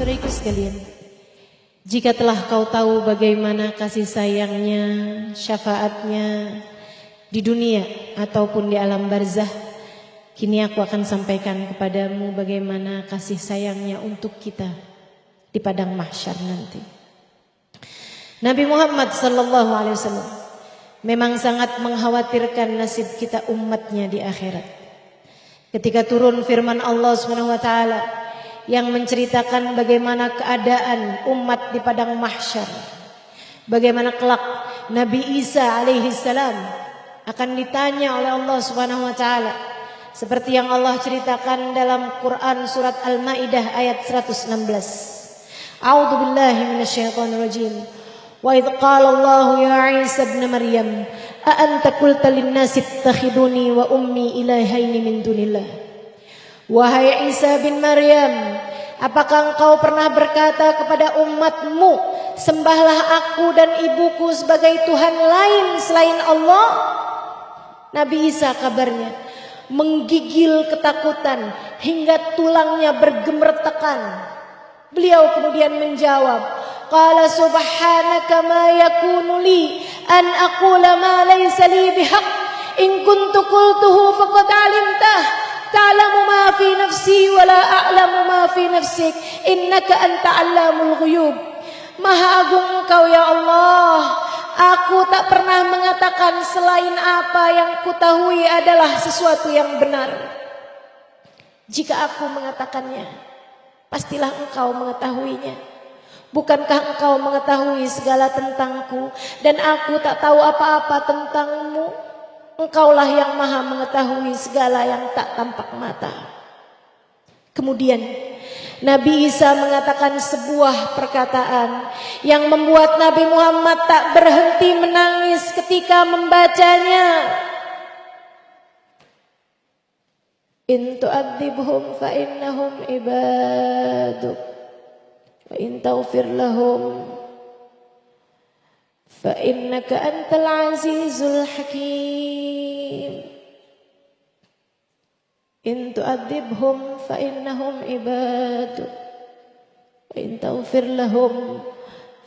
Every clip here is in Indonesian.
Saudaraku sekalian, jika telah kau tahu bagaimana kasih sayangnya, syafaatnya di dunia ataupun di alam barzah, kini aku akan sampaikan kepadamu bagaimana kasih sayangnya untuk kita di padang mahsyar nanti. Nabi Muhammad SAW memang sangat mengkhawatirkan nasib kita umatnya di akhirat. Ketika turun firman Allah SWT yang menceritakan bagaimana keadaan umat di padang mahsyar, bagaimana kelak Nabi Isa alaihissalam akan ditanya oleh Allah SWT, seperti yang Allah ceritakan dalam Quran surat Al-Maidah ayat 116. A'udzu billahi minasyaitonir rajim. Wa idz qala Allah ya Isa ibn Maryam a anta qulta lin-nasi ittakhiduni wa ummi ilahaini min dunillah. Wahai Isa bin Maryam, apakah engkau pernah berkata kepada umatmu, sembahlah aku dan ibuku sebagai Tuhan lain selain Allah? Nabi Isa kabarnya menggigil ketakutan hingga tulangnya bergemertakan. Beliau kemudian menjawab, qala subhanaka ma yakunu li an aqula ma laysa li bihaq in kuntu qultuhu faqad alimtah ta'lamu ma fi nafsi wa la a'lamu ma fi nafsik innaka anta 'allamul ghuyub. Maha agung Engkau ya Allah, aku tak pernah mengatakan selain apa yang kutahui adalah sesuatu yang benar. Jika aku mengatakannya, pastilah Engkau mengetahuinya. Bukankah Engkau mengetahui segala tentangku dan aku tak tahu apa-apa tentangmu? Engkaulah yang maha mengetahui segala yang tak tampak mata. Kemudian Nabi Isa mengatakan sebuah perkataan yang membuat Nabi Muhammad tak berhenti menangis ketika membacanya. In tu'adzibhum fa innahum ibaduk wa in taghfir lahum fa innaka antal azizul hakim. In tu'adzibhum fa innahum ibaduk wa in taghfir lahum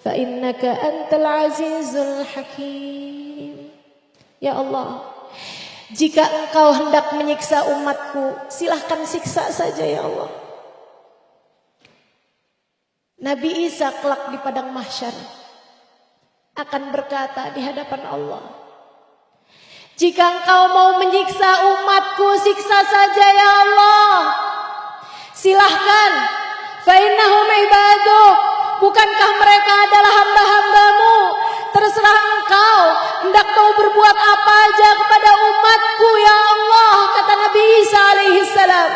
fa innaka antal azizul hakim. Ya Allah, jika Engkau hendak menyiksa umatku, silahkan siksa saja ya Allah. Nabi Isa kelak di padang mahsyar akan berkata di hadapan Allah, jika Engkau mau menyiksa umatku, siksa saja ya Allah. Silahkan. Fa innahum ibaduk. Bukankah mereka adalah hamba-hambamu? Terserah Engkau hendak mau berbuat apa aja kepada umatku ya Allah, kata Nabi Isa alaihissalam.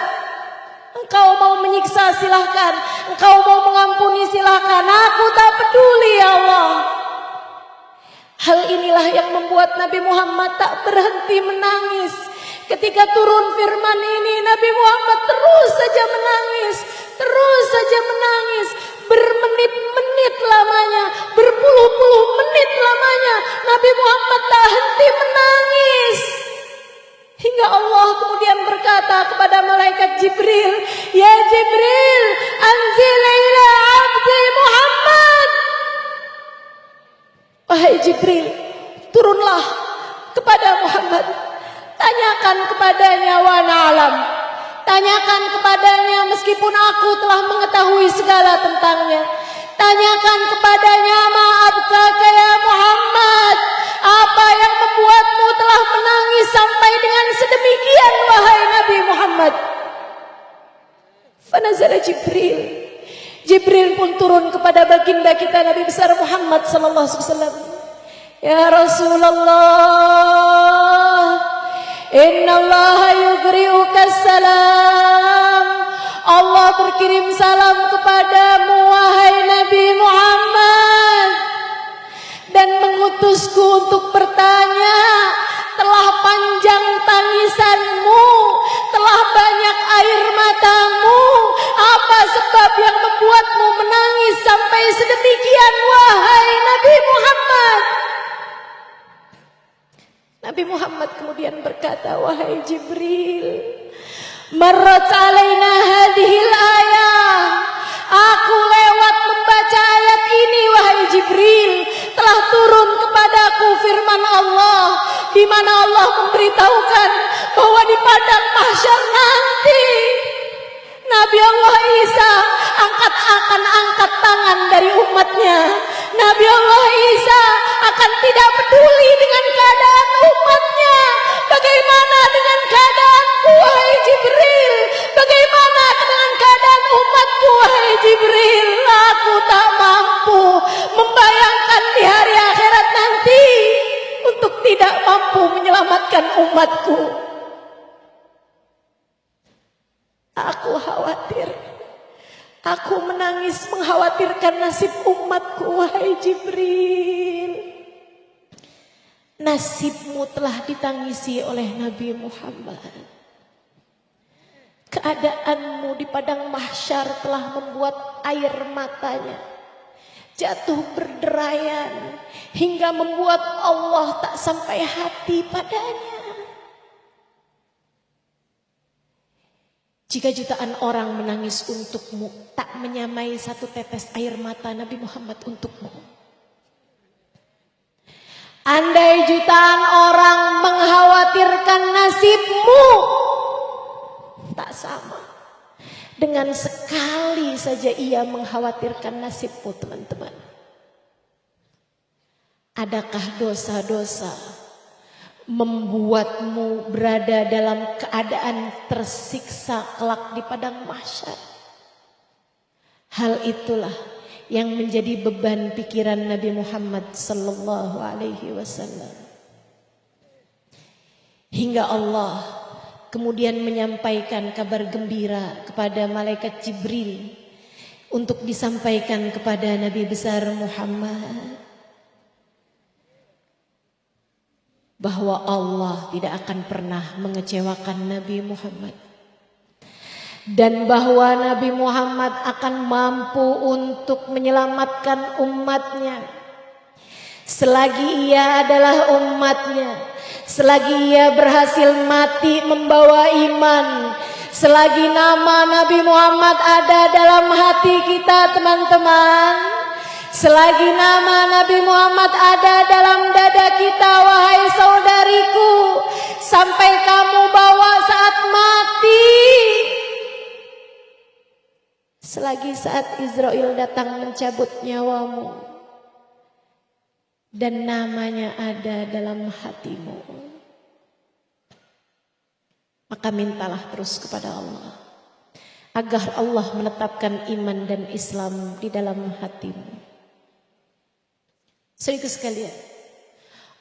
Engkau mau menyiksa silahkan, Engkau mau mengampuni silahkan, aku tak peduli ya Allah. Hal inilah yang membuat Nabi Muhammad tak berhenti menangis. Ketika turun firman ini, Nabi Muhammad terus saja menangis, terus saja menangis. Bermenit-menit lamanya, berpuluh-puluh menit lamanya, Nabi Muhammad tak henti menangis. Hingga Allah kemudian berkata kepada malaikat Jibril, ya Jibril, anzil ila abdi Muhammad. Wahai Jibril, turunlah kepada Muhammad. Tanyakan kepadanya wa na'lam. Tanyakan kepadanya meskipun aku telah mengetahui segala tentangnya. Tanyakan kepadanya, ma'abkaka ya Muhammad, apa yang membuatmu telah menangis sampai dengan sedemikian wahai Nabi Muhammad. Fanazala Jibril. Jibril pun turun kepada baginda kita Nabi besar Muhammad sallallahu alaihi wasallam. Ya Rasulullah, innallaha yugri'uka salam. Allah berkirim salam kepadamu wahai Nabi Muhammad dan mengutusku untuk bertanya, telah panjang tangisanmu, telah banyak air matamu, apa sebab yang membuatmu menangis sampai sedemikian wahai Nabi Muhammad? Nabi Muhammad kemudian berkata, wahai Jibril, marrat alaina hadhil ayah, Aku lewat membaca ayat ini, wahai Jibril, telah turun kepadaku firman Allah, di mana Allah memberitahukan bahwa di padang mahsyar nanti Nabi Allah Isa akan angkat tangan dari umatnya. Nabi Allah Isa akan tidak peduli dengan keadaan umatnya. Bagaimana dengan keadaanku, wahai Jibril? Bagaimana dengan keadaan umatku, wahai Jibril? Aku tak mampu membayangkan di hari akhirat nanti untuk tidak mampu menyelamatkan umatku. Aku khawatir. Aku menangis mengkhawatirkan nasib umatku, wahai Jibril. Nasibmu telah ditangisi oleh Nabi Muhammad. Keadaanmu di padang mahsyar telah membuat air matanya jatuh berderayan hingga membuat Allah tak sampai hati padanya. Jika jutaan orang menangis untukmu, tak menyamai satu tetes air mata Nabi Muhammad untukmu. Andai jutaan orang mengkhawatirkan nasibmu, tak sama dengan sekali saja ia mengkhawatirkan nasibmu, teman-teman. Adakah dosa-dosa membuatmu berada dalam keadaan tersiksa kelak di padang mahsyar? Hal itulah yang menjadi beban pikiran Nabi Muhammad sallallahu alaihi wasallam. Hingga Allah kemudian menyampaikan kabar gembira kepada malaikat Jibril untuk disampaikan kepada Nabi besar Muhammad, bahwa Allah tidak akan pernah mengecewakan Nabi Muhammad, dan bahwa Nabi Muhammad akan mampu untuk menyelamatkan umatnya selagi ia adalah umatnya, selagi ia berhasil mati membawa iman, selagi nama Nabi Muhammad ada dalam hati kita, teman-teman. Selagi nama Nabi Muhammad ada dalam dada kita, wahai saudariku, sampai kamu bawa saat mati, selagi saat Israel datang mencabut nyawamu dan namanya ada dalam hatimu, maka mintalah terus kepada Allah agar Allah menetapkan iman dan Islam di dalam hatimu. Saudaraku sekalian,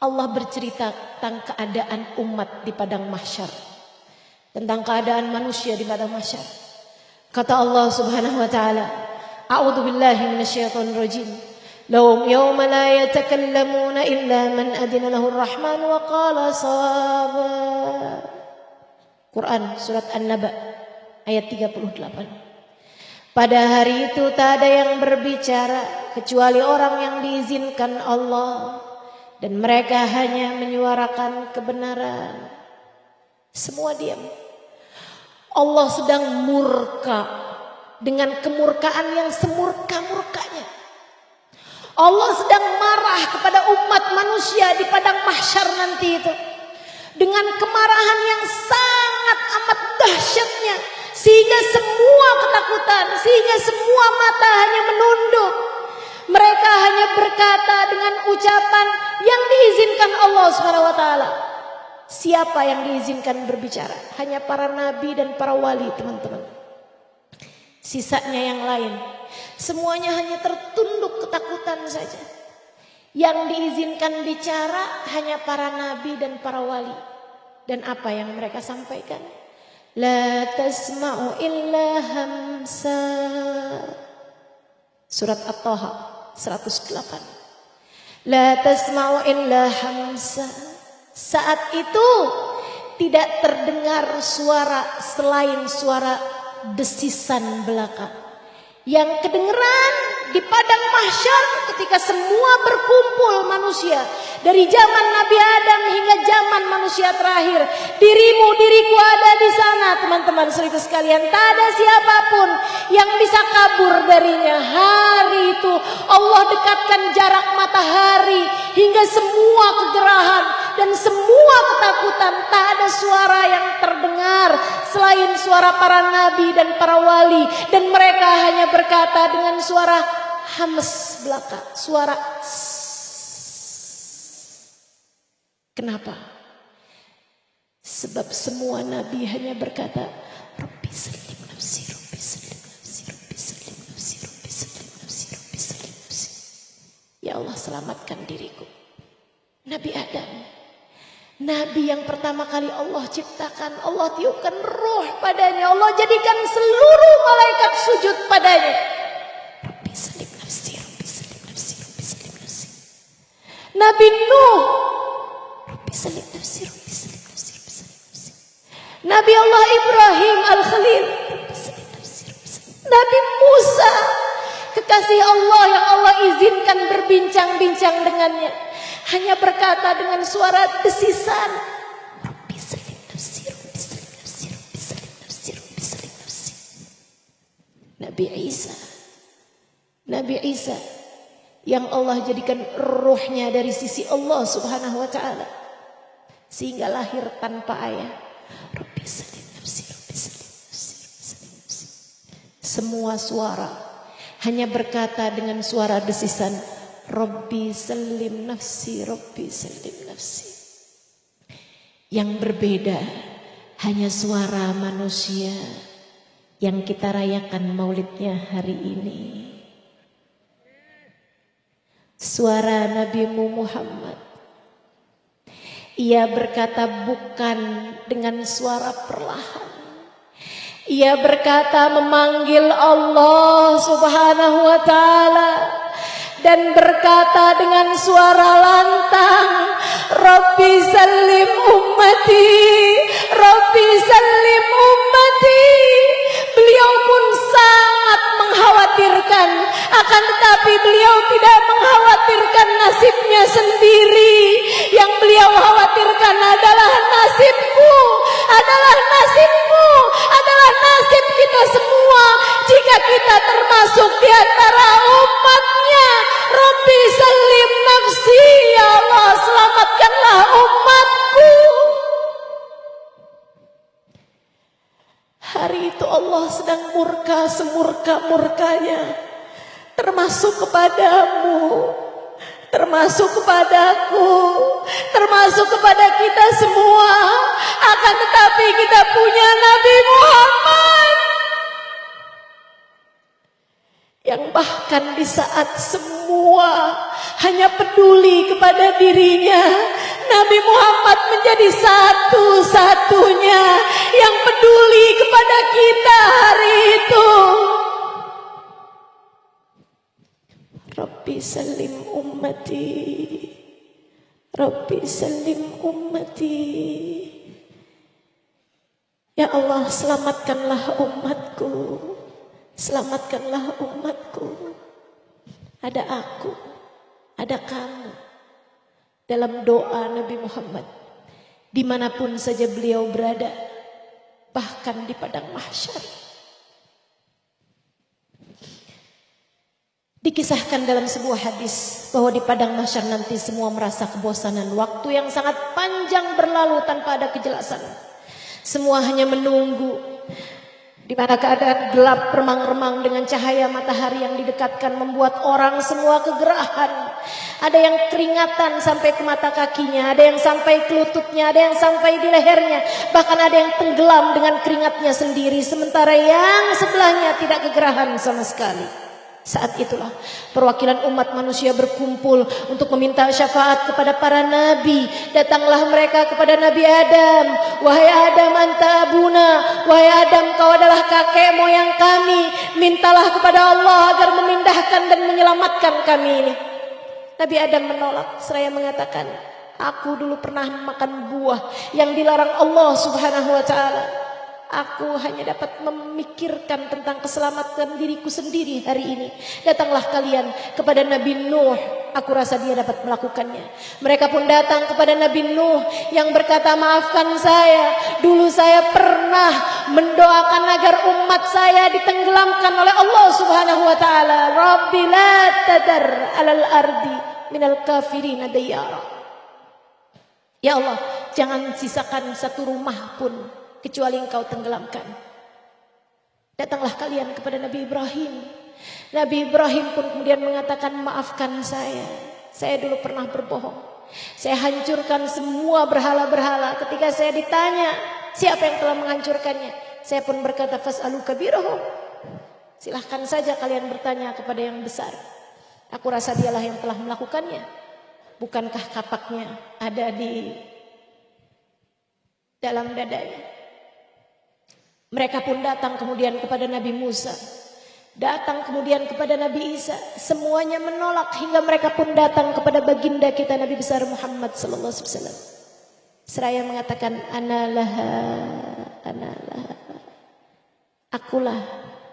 Allah bercerita tentang keadaan umat di padang mahsyar, tentang keadaan manusia di padang mahsyar. Kata Allah Subhanahu wa taala, A'udzu billahi minasyaitonir rajim. Lahum yawma la yatakallamuna illa man adina lahu ar-rahman wa qala shawaba. Quran surat An-Naba ayat 38. Pada hari itu tak ada yang berbicara kecuali orang yang diizinkan Allah, dan mereka hanya menyuarakan kebenaran. Semua diam. Allah sedang murka dengan kemurkaan yang semurka-murkanya. Allah sedang marah kepada umat manusia di padang mahsyar nanti itu dengan kemarahan yang sangat amat dahsyatnya, sehingga semua ketakutan, sehingga semua mata hanya menunduk. Mereka hanya berkata dengan ucapan yang diizinkan Allah Subhanahu wa taala. Siapa yang diizinkan berbicara? Hanya para nabi dan para wali, teman-teman. Sisanya yang lain, semuanya hanya tertunduk ketakutan saja. Yang diizinkan bicara hanya para nabi dan para wali. Dan apa yang mereka sampaikan? La tasma'u illa hamsa. Surat At-Taha 108. La tasma'u illa hamsa. Saat itu tidak terdengar suara selain suara desisan belaka. Yang kedengeran di padang mahsyar ketika semua berkumpul manusia dari zaman Nabi Adam hingga zaman manusia terakhir. Dirimu, diriku ada di sana, teman-teman seribu sekalian. Tak ada siapapun yang bisa kabur darinya. Hari itu Allah dekatkan jarak matahari hingga semua kegerahan dan semua ketakutan. Tak ada suara yang terdengar selain suara para nabi dan para wali, dan mereka hanya berkata dengan suara hames belaka, suara kenapa? Sebab semua nabi hanya berkata Rabbi salim nafsi, Rabbi salim nafsi, Rabbi salim nafsi, Rabbi salim nafsi, Rabbi salim nafsi. Ya Allah, selamatkan diriku. Nabi Adam, nabi yang pertama kali Allah ciptakan, Allah tiupkan ruh padanya, Allah jadikan seluruh malaikat sujud padanya. Rabbi salim nafsi, Rabbi salim nafsi, Rabbi salim nafsi. Nabi Nuh, Rabbi salim nafsi, Rabbi salim nafsi, Rabbi salim nafsi. Nabi Allah Ibrahim Al-Khalil, Rabbi salim nafsi, Rabbi salim. Nabi Musa, kekasih Allah yang Allah izinkan berbincang-bincang dengannya, hanya berkata dengan suara desisan, Rabbi salim nafsi, Rabbi salim nafsi, Rabbi salim nafsi, Rabbi salim nafsi. Nabi Isa yang Allah jadikan ruhnya dari sisi Allah Subhanahu wa taala sehingga lahir tanpa ayah. Rabbi salim nafsi, Rabbi salim nafsi, Rabbi salim nafsi. Semua suara hanya berkata dengan suara desisan, Rabbi salim nafsi, Rabbi salim nafsi. Yang berbeda hanya suara manusia yang kita rayakan maulidnya hari ini. Suara Nabi Muhammad. Ia berkata bukan dengan suara perlahan. Ia berkata memanggil Allah Subhanahu wa taala dan berkata dengan suara lantang, Rabbi salim ummati, Rabbi salim ummati. Beliau pun sangat mengkhawatirkan, akan tetapi beliau tidak mengkhawatirkan nasibnya sendiri. Yang beliau khawatirkan adalah nasibku, adalah nasibmu, adalah nasib kita semua jika kita termasuk di antara umatnya. Rabbi salim nafsi, ya Allah, selamatkanlah umatku. Hari itu Allah sedang murka semurka-murkanya, termasuk kepadamu, termasuk kepadaku, termasuk kepada kita semua. Akan tetapi kita punya Nabi Muhammad yang bahkan di saat semua hanya peduli kepada dirinya, Nabi Muhammad menjadi satu-satunya yang peduli kepada kita hari itu. Rabbi salim ummati, Rabbi salim ummati. Ya Allah, selamatkanlah umatku, selamatkanlah umatku. Ada aku, ada kamu. Dalam doa Nabi Muhammad, dimanapun saja beliau berada, bahkan di padang mahsyar. Dikisahkan dalam sebuah hadis bahwa di padang mahsyar nanti semua merasa kebosanan. Waktu yang sangat panjang berlalu tanpa ada kejelasan. Semua hanya menunggu, di mana keadaan gelap remang-remang dengan cahaya matahari yang didekatkan membuat orang semua kegerahan. Ada yang keringatan sampai ke mata kakinya, ada yang sampai ke lututnya, ada yang sampai di lehernya, bahkan ada yang tenggelam dengan keringatnya sendiri, sementara yang sebelahnya tidak kegerahan sama sekali. Saat itulah perwakilan umat manusia berkumpul untuk meminta syafaat kepada para nabi. Datanglah mereka kepada Nabi Adam. Wahai Adam, anta abuna. Wahai Adam, kau adalah kakek moyang kami. Mintalah kepada Allah agar memindahkan dan menyelamatkan kami ini. Nabi Adam menolak seraya mengatakan, aku dulu pernah makan buah yang dilarang Allah Subhanahu wa taala. Aku hanya dapat memikirkan tentang keselamatan diriku sendiri hari ini. Datanglah kalian kepada Nabi Nuh. Aku rasa dia dapat melakukannya. Mereka pun datang kepada Nabi Nuh yang berkata, maafkan saya. Dulu saya pernah mendoakan agar umat saya ditenggelamkan oleh Allah Subhanahu wa ta'ala. Rabbi la tadar alal ardi minal kafirin diyara. Ya Allah, jangan sisakan satu rumah pun kecuali engkau tenggelamkan. Datanglah kalian kepada Nabi Ibrahim. Nabi Ibrahim pun kemudian mengatakan, maafkan saya. Saya dulu pernah berbohong. Saya hancurkan semua berhala-berhala. Ketika saya ditanya siapa yang telah menghancurkannya, saya pun berkata, fas'alu kabirahum. Silahkan saja kalian bertanya kepada yang besar. Aku rasa dialah yang telah melakukannya. Bukankah kapaknya ada di dalam dadanya? Mereka pun datang kemudian kepada Nabi Musa. Datang kemudian kepada Nabi Isa. Semuanya menolak hingga mereka pun datang kepada baginda kita Nabi besar Muhammad sallallahu alaihi wasallam. Seraya mengatakan, Analah. Akulah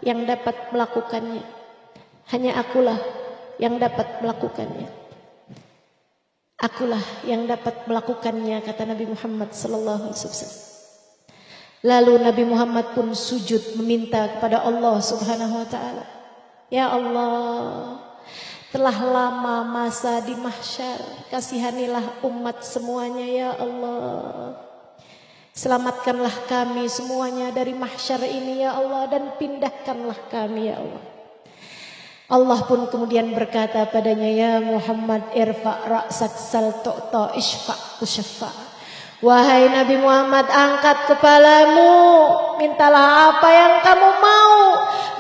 yang dapat melakukannya. Hanya akulah yang dapat melakukannya. Akulah yang dapat melakukannya, kata Nabi Muhammad sallallahu alaihi wasallam. Lalu Nabi Muhammad pun sujud meminta kepada Allah Subhanahu wa ta'ala. Ya Allah, telah lama masa di mahsyar, kasihanilah umat semuanya ya Allah. Selamatkanlah kami semuanya dari mahsyar ini ya Allah, dan pindahkanlah kami ya Allah. Allah pun kemudian berkata padanya, ya Muhammad, irfa' ra'sak sal tu'ta ishfa' tushaffa'. Wahai Nabi Muhammad, angkat kepalamu, mintalah apa yang kamu mau,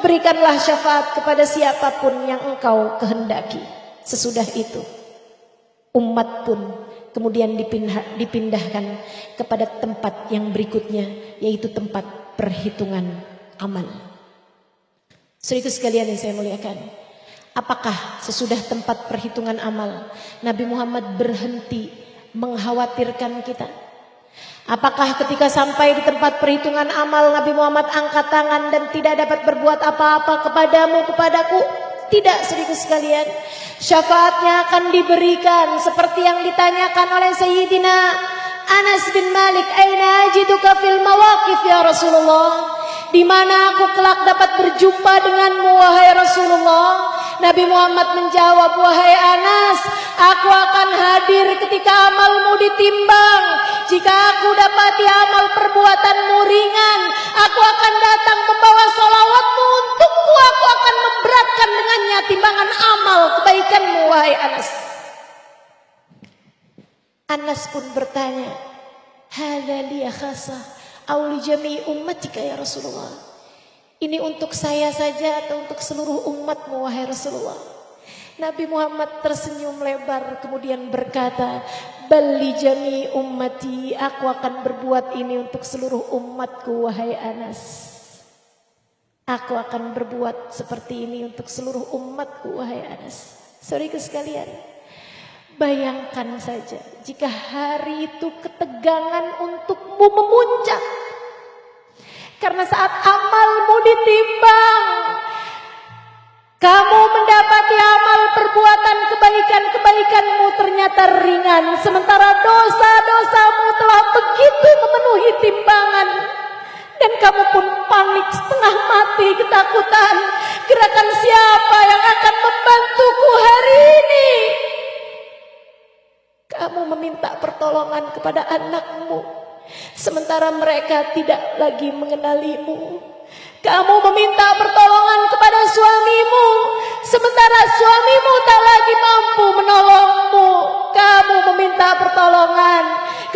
berikanlah syafaat kepada siapapun yang engkau kehendaki. Sesudah itu umat pun kemudian dipindahkan kepada tempat yang berikutnya, yaitu tempat perhitungan amal. Saudaraku sekalian yang saya muliakan, apakah sesudah tempat perhitungan amal Nabi Muhammad berhenti mengkhawatirkan kita? Apakah ketika sampai di tempat perhitungan amal Nabi Muhammad angkat tangan dan tidak dapat berbuat apa-apa kepadamu, kepadaku? Tidak, saudaraku sekalian. Syafaatnya akan diberikan seperti yang ditanyakan oleh Sayyidina Anas bin Malik, aina ajiduka fil mawaqif ya Rasulullah? Di mana aku kelak dapat berjumpa denganmu wahai Rasulullah? Nabi Muhammad menjawab, wahai Anas, aku akan hadir ketika amalmu ditimbang. Jika aku dapati amal perbuatanmu ringan, aku akan datang membawa sholawatmu untukku. Aku akan memberatkan dengannya timbangan amal kebaikanmu wahai Anas. Anas pun bertanya, hadza liya khasah aw li jami' ummatika ya Rasulullah? Ini untuk saya saja atau untuk seluruh umatmu wahai Rasulullah? Nabi Muhammad tersenyum lebar kemudian berkata, bal li jami' ummati, aku akan berbuat ini untuk seluruh umatku wahai Anas. Aku akan berbuat seperti ini untuk seluruh umatku wahai Anas. Saudaraku sekalian, bayangkan saja jika hari itu ketegangan untukmu memuncak. Karena saat amalmu ditimbang, kamu mendapati amal perbuatan kebaikan-kebaikanmu ternyata ringan. Sementara dosa-dosamu telah begitu memenuhi timbangan. Dan kamu pun panik setengah mati ketakutan. Gerakan siapa yang akan membantuku hari ini? Kamu meminta pertolongan kepada anakmu, sementara mereka tidak lagi mengenalimu. Kamu meminta pertolongan kepada suamimu, sementara suamimu tak lagi mampu menolongmu. Kamu meminta pertolongan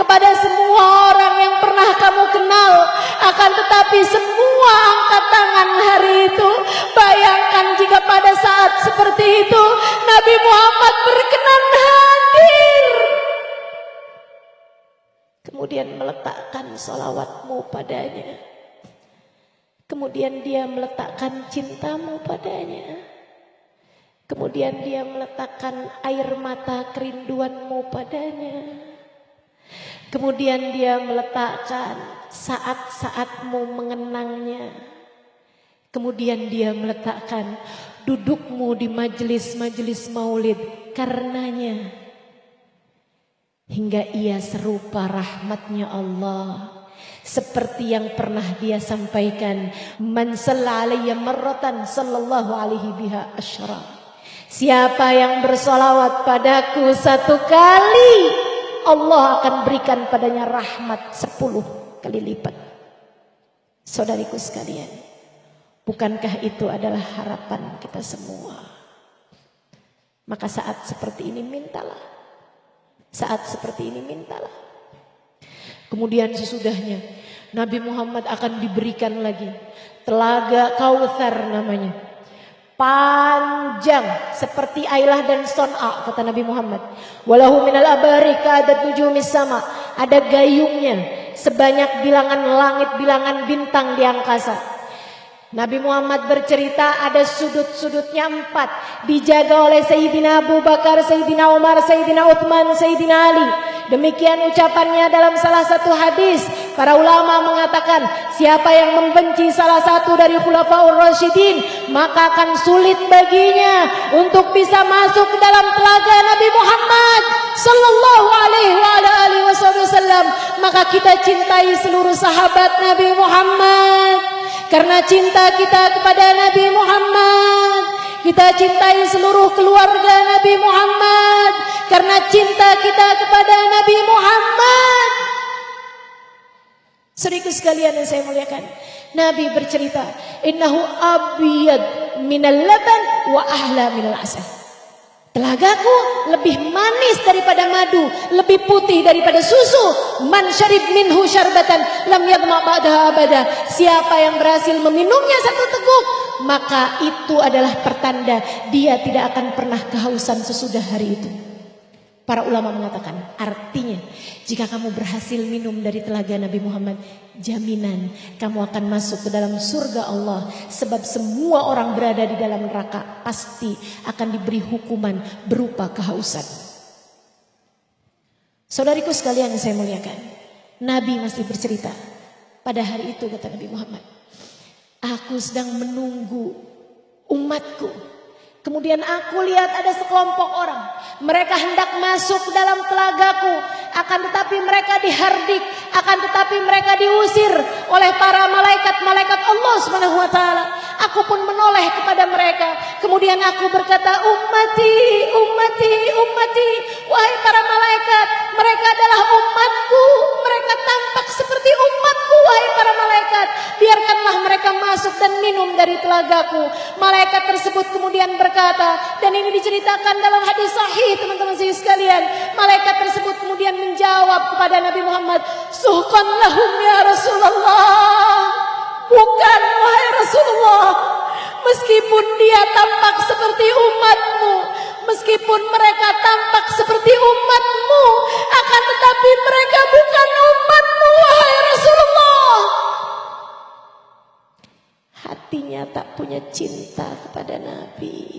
kepada semua orang yang pernah kamu kenal, akan tetapi semua angkat tangan hari itu. Bayangkan jika pada saat seperti itu Nabi Muhammad berkenan hadir, kemudian meletakkan sholawatmu padanya, kemudian dia meletakkan cintamu padanya, kemudian dia meletakkan air mata kerinduanmu padanya, kemudian dia meletakkan saat-saatmu mengenangnya. Kemudian dia meletakkan dudukmu di majelis-majelis maulid karenanya. Hingga ia serupa rahmatnya Allah. Seperti yang pernah dia sampaikan. Man salla alayya marratan sallallahu alaihi biha asyara. Siapa yang bersolawat padaku 1 kali, Allah akan berikan padanya rahmat 10 kali lipat. Saudariku sekalian, bukankah itu adalah harapan kita semua? Maka saat seperti ini mintalah. Saat seperti ini mintalah. Kemudian sesudahnya Nabi Muhammad akan diberikan lagi telaga Kautsar namanya. Panjang seperti Ailah dan Son'a, kata Nabi Muhammad. Walahu minal abari ka'adat nujumis sama. Ada gayungnya sebanyak bilangan langit, bilangan bintang di angkasa. Nabi Muhammad bercerita ada sudut-sudutnya 4. Dijaga oleh Sayyidina Abu Bakar, Sayyidina Umar, Sayyidina Uthman, Sayyidina Ali. Demikian ucapannya dalam salah satu hadis. Para ulama mengatakan siapa yang membenci salah satu dari Khulafaur Rasyidin, maka akan sulit baginya untuk bisa masuk ke dalam telaga Nabi Muhammad sallallahu alaihi wasallam. Maka kita cintai seluruh sahabat Nabi Muhammad. Karena cinta kita kepada Nabi Muhammad, kita cintai seluruh keluarga Nabi Muhammad. Karena cinta kita kepada Nabi Muhammad. Saudaraku sekalian yang saya muliakan, Nabi bercerita, innahu abyad minal laban wa ahla minal asal. Telagaku lebih manis daripada madu, lebih putih daripada susu. Man syarib minhu syarbatan lam yadma ba'daha abada. Siapa yang berhasil meminumnya 1 teguk, maka itu adalah pertanda dia tidak akan pernah kehausan sesudah hari itu. Para ulama mengatakan artinya jika kamu berhasil minum dari telaga Nabi Muhammad, jaminan kamu akan masuk ke dalam surga Allah. Sebab semua orang berada di dalam neraka pasti akan diberi hukuman berupa kehausan. Saudariku sekalian yang saya muliakan, Nabi masih bercerita. Pada hari itu kata Nabi Muhammad, aku sedang menunggu umatku. Kemudian aku lihat ada sekelompok orang. Mereka hendak masuk ke dalam telagaku. Akan tetapi mereka dihardik. Akan tetapi mereka diusir oleh para malaikat-malaikat Allah SWT. Aku pun menoleh kepada mereka. Kemudian aku berkata, ummati, ummati, ummati. Wahai para malaikat, mereka adalah umatku. Mereka tampak seperti umatku, wahai para malaikat. Biarkanlah mereka masuk dan minum dari telagaku. Malaikat tersebut kemudian berkata, dan ini diceritakan dalam hadis sahih teman-teman sekalian. Malaikat tersebut kemudian menjawab kepada Nabi Muhammad, suhqan lahum ya Rasulullah. Bukan wahai Rasulullah. Meskipun dia tampak seperti umatmu, meskipun mereka tampak seperti umatmu, akan tetapi mereka bukan umatmu wahai Rasulullah. Hatinya tak punya cinta kepada Nabi.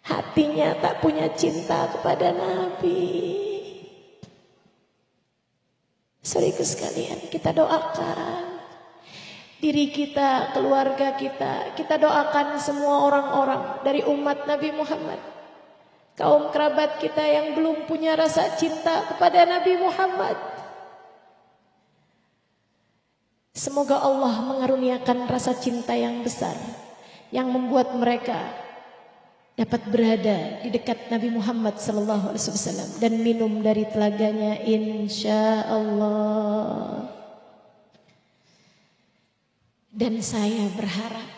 Hatinya tak punya cinta kepada Nabi. Saudaraku sekalian, kita doakan diri kita, keluarga kita. Kita doakan semua orang-orang dari umat Nabi Muhammad, kaum kerabat kita yang belum punya rasa cinta kepada Nabi Muhammad. Semoga Allah mengaruniakan rasa cinta yang besar yang membuat mereka dapat berada di dekat Nabi Muhammad SAW dan minum dari telaganya insya Allah. Dan saya berharap,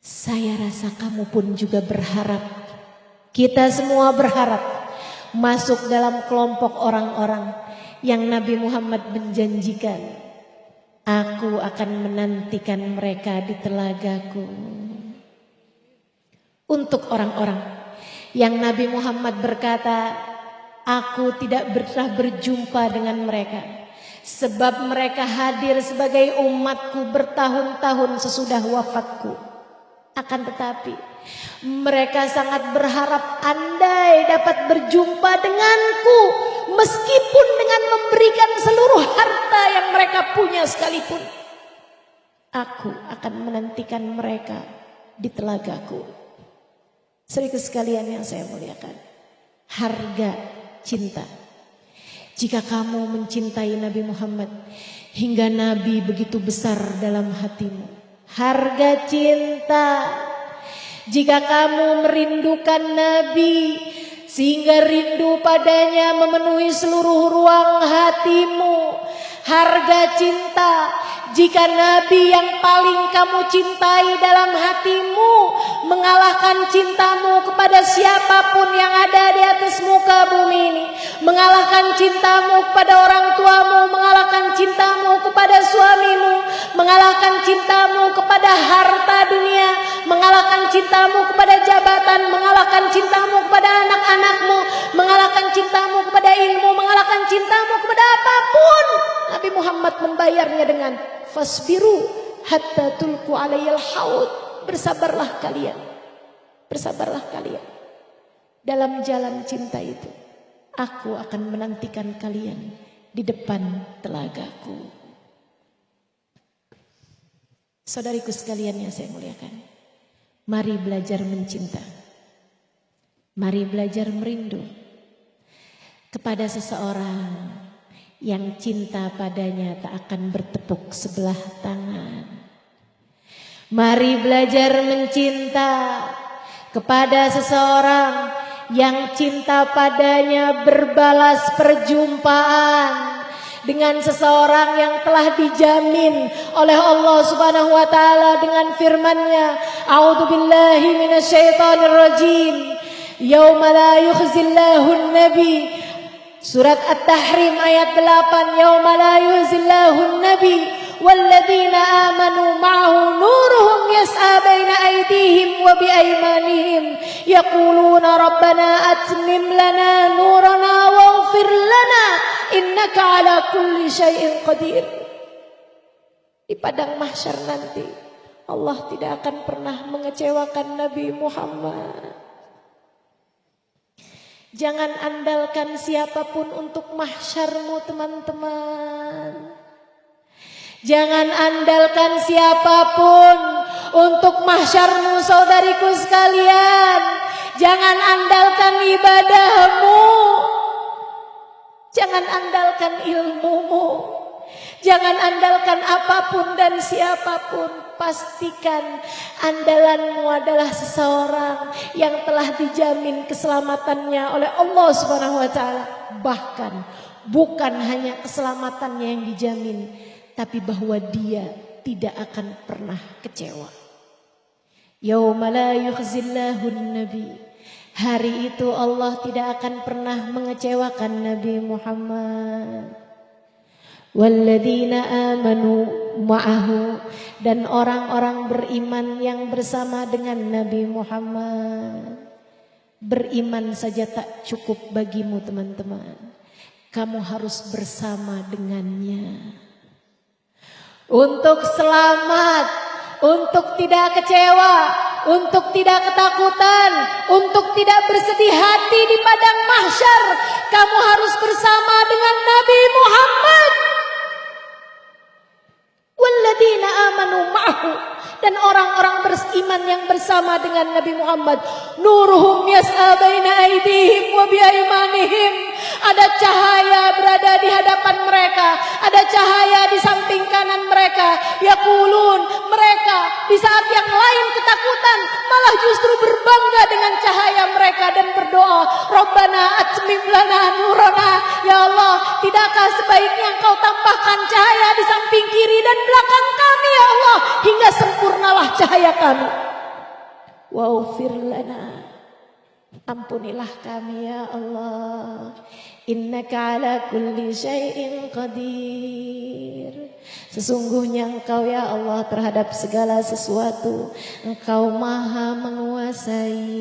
saya rasa kamu pun juga berharap, kita semua berharap masuk dalam kelompok orang-orang yang Nabi Muhammad menjanjikan, aku akan menantikan mereka di telagaku. Untuk orang-orang yang Nabi Muhammad berkata, aku tidak pernah berjumpa dengan mereka, sebab mereka hadir sebagai umatku bertahun-tahun sesudah wafatku. Akan tetapi Mereka sangat berharap andai dapat berjumpa denganku, meskipun dengan memberikan seluruh harta yang mereka punya sekalipun. Aku akan menantikan mereka di telagaku. Saudara sekalian yang saya muliakan, harga cinta. Jika kamu mencintai Nabi Muhammad hingga Nabi begitu besar dalam hatimu, harga cinta. Jika kamu merindukan Nabi sehingga rindu padanya memenuhi seluruh ruang hatimu, harga cinta. Jika Nabi yang paling kamu cintai dalam hatimu mengalahkan cintamu kepada siapapun yang ada di atas muka bumi ini, mengalahkan cintamu kepada orang tuamu, mengalahkan cintamu kepada suamimu, mengalahkan cintamu kepada harta dunia, mengalahkan cintamu kepada jabatan, mengalahkan cintamu kepada anak-anakmu, mengalahkan cintamu kepada ilmu, mengalahkan cintamu kepada apapun, Nabi Muhammad membayarnya dengan fasbiru hatta tulku alayyal haud. Bersabarlah kalian. Bersabarlah kalian. Dalam jalan cinta itu, aku akan menantikan kalian di depan telagaku. Saudariku sekalian yang saya muliakan, mari belajar mencinta. Mari belajar merindu kepada seseorang yang cinta padanya tak akan bertepuk sebelah tangan. Mari belajar mencinta kepada seseorang yang cinta padanya berbalas perjumpaan dengan seseorang yang telah dijamin oleh Allah Subhanahu wa taala dengan firman-Nya, A'udzubillahi minasyaitonir rajim. Yauma la yukhzillahu an-nabi. Surat At-Tahrim ayat 8. Yauma la yukhzillahu an-nabi walladzina amanu ma'ahu nuruhum yas'a baina aydihim wa biaymanihim yaquluna rabbana atmim lana nurana waghfir lana innaka ala kulli syai'in qadir. Di padang mahsyar nanti Allah tidak akan pernah mengecewakan Nabi Muhammad. Jangan andalkan siapapun untuk mahsyarmu, teman-teman. Jangan andalkan siapapun untuk mahsyarmu, saudariku sekalian. Jangan andalkan ibadahmu. Jangan andalkan ilmumu. Jangan andalkan apapun dan siapapun. Pastikan andalanmu adalah seseorang yang telah dijamin keselamatannya oleh Allah Subhanahu wa taala. Bahkan bukan hanya keselamatannya yang dijamin, tapi bahwa dia tidak akan pernah kecewa. Yauma la yukhzillahu an-nabi. Hari itu Allah tidak akan pernah mengecewakan Nabi Muhammad. Walladzina amanu ma'ahu, dan orang-orang beriman yang bersama dengan Nabi Muhammad. Beriman saja tak cukup bagimu, teman-teman. Kamu harus bersama dengannya. Untuk selamat, untuk tidak kecewa, untuk tidak ketakutan, untuk tidak bersedih hati di padang mahsyar, kamu harus bersama dengan Nabi Muhammad. Walladzina amanu ma'ahu, dan orang-orang beriman yang bersama dengan Nabi Muhammad. Nuruhum yas'a baina aydihim wa biaymanihim. Ada cahaya berada di hadapan mereka, ada cahaya di samping kanan mereka. Yaqulun, mereka di saat yang lain ketakutan malah justru berbangga dengan cahaya mereka dan berdoa, Rabbana atmim lana nurana. Ya Allah, tidakkah sebaiknya Engkau tambahkan cahaya di samping kiri dan belakang kami, ya Allah, hingga sempurnalah cahaya kami. Waghfir lana, ampunilah kami ya Allah. Innaka ala kulli syai'in qadir. Sesungguhnya Engkau ya Allah terhadap segala sesuatu, Engkau maha menguasai.